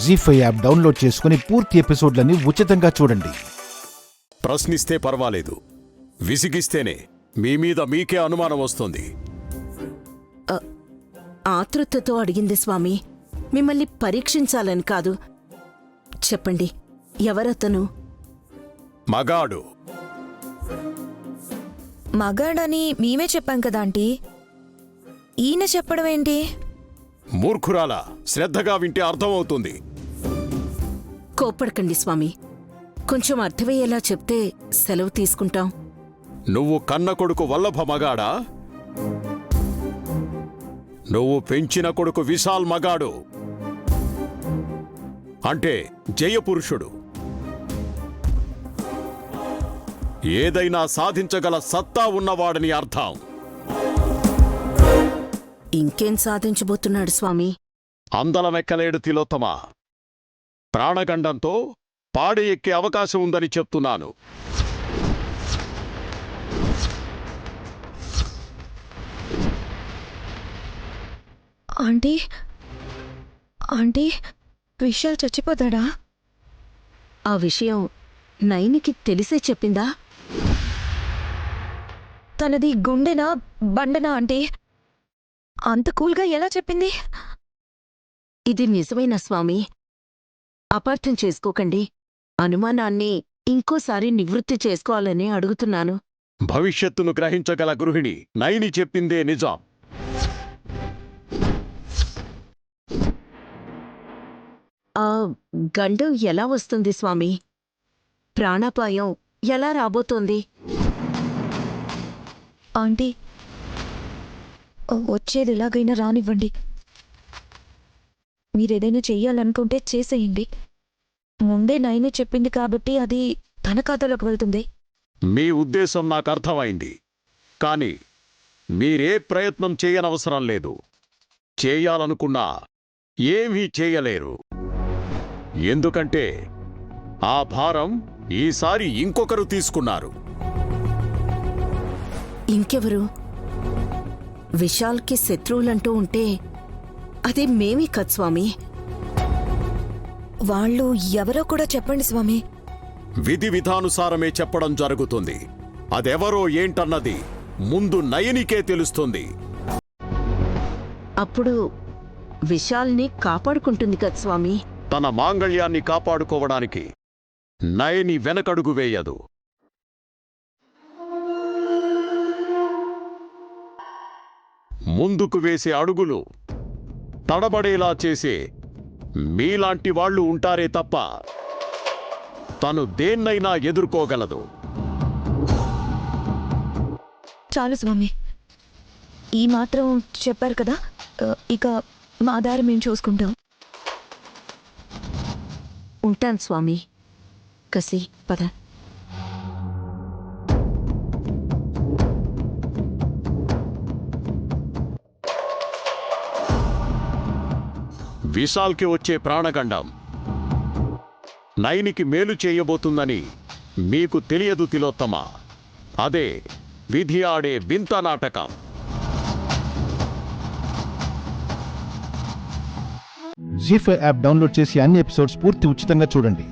జీ5 app download చేసుకుని పూర్తి ఎపిసోడ్లని ఉచితంగా చూడండి. ప్రశ్నిస్తే పర్వాలేదు, విసిగిస్తేనే మీ మీద మీకే అనుమానం వస్తుంది. ఆతృతతో అడిగింది స్వామి, మిమ్మల్ని పరీక్షించాలని కాదు. చెప్పండి, ఎవరతను? మగాడు. మగాడని మేమే చెప్పాం కదా ఆంటీ, ఈయన చెప్పడం ఏంటి? మూర్ఖురాలా, శ్రద్ధగా వింటే అర్థమవుతుంది. కోప్పడకండి స్వామి, కొంచెం అర్థమయ్యేలా చెప్తే సెలవు తీసుకుంటాం. నువ్వు కన్న కొడుకు వల్లభ మగాడా? నువ్వు పెంచిన కొడుకు విశాల్ మగాడు, అంటే జయపురుషుడు. ఏదైనా సాధించగల సత్తా ఉన్నవాడని అర్థం. ఇంకేం సాధించబోతున్నాడు స్వామి? అందలమెక్కలేడు తిలోత్తమ. ప్రాణగండంతో పాడి ఎక్కే అవకాశం ఉందని చెప్తున్నాను. ఆంటీ ఆంటీ విశాల్ చచ్చిపోతాడా? ఆ విషయం నైనికి తెలిసే చెప్పిందా? తనది గుండెనా బండనా ఆంటీ? అంత కూల్గా ఎలా చెప్పింది? ఇది నిజమైన స్వామి, అపార్థం చేసుకోకండి. అనుమానాన్ని ఇంకోసారి నివృత్తి చేసుకోవాలని అడుగుతున్నాను. భవిష్యత్తును గ్రహించగల గృహిణి నైని చెప్పిందే నిజం. ఆ గండం ఎలా వస్తుంది స్వామి? ప్రాణాపాయం ఎలా రాబోతోంది? ఆంటీ, వచ్చేది ఎలాగైనా రానివ్వండి. మీరేదైనా చెయ్యాలనుకుంటే చేసేయండి. ముందే నైని చెప్పింది కాబట్టి అది తన ఖాతాలోకి వెళ్తుంది. మీ ఉద్దేశం నాకు అర్థమైంది, కానీ మీరే ప్రయత్నం చేయనవసరం లేదు. చేయాలనుకున్నా ఏమీ చేయలేరు. ఎందుకంటే ఆ భారం ఈసారి ఇంకొకరు తీసుకున్నారు. ఇంకెవరు? విశాల్కి శత్రువులంటూ ఉంటే అది మేమీ కద్ స్వామి. వాళ్ళు ఎవరో కూడా చెప్పండి స్వామి. విధి విధానుసారమే చెప్పడం జరుగుతుంది. అదెవరో ఏంటన్నది ముందు నయనికే తెలుస్తుంది. అప్పుడు విశాల్ని కాపాడుకుంటుంది కద్ స్వామి. తన మాంగళ్యాన్ని కాపాడుకోవడానికి నయని వెనకడుగు వేయదు. ముందుకు వేసే అడుగులు తడబడేలా చేసే మీలాంటి వాళ్ళు ఉంటారే తప్ప తను దేన్నైనా ఎదుర్కోగలదు. చాలు స్వామి, ఈ మాత్రం చెప్పారు కదా. ఇక మా దారి మేము చూసుకుంటాం. ఉంటాను స్వామి. కసి పద. విశాల్కి వచ్చే ప్రాణగండం నైనికి మేలు చేయబోతుందని మీకు తెలియదు తిలోత్తమ. అదే విధి ఆడే వింత నాటకం. జీ5 యాప్ డౌన్లోడ్ చేసి అన్ని ఎపిసోడ్స్ పూర్తి ఉచితంగా చూడండి.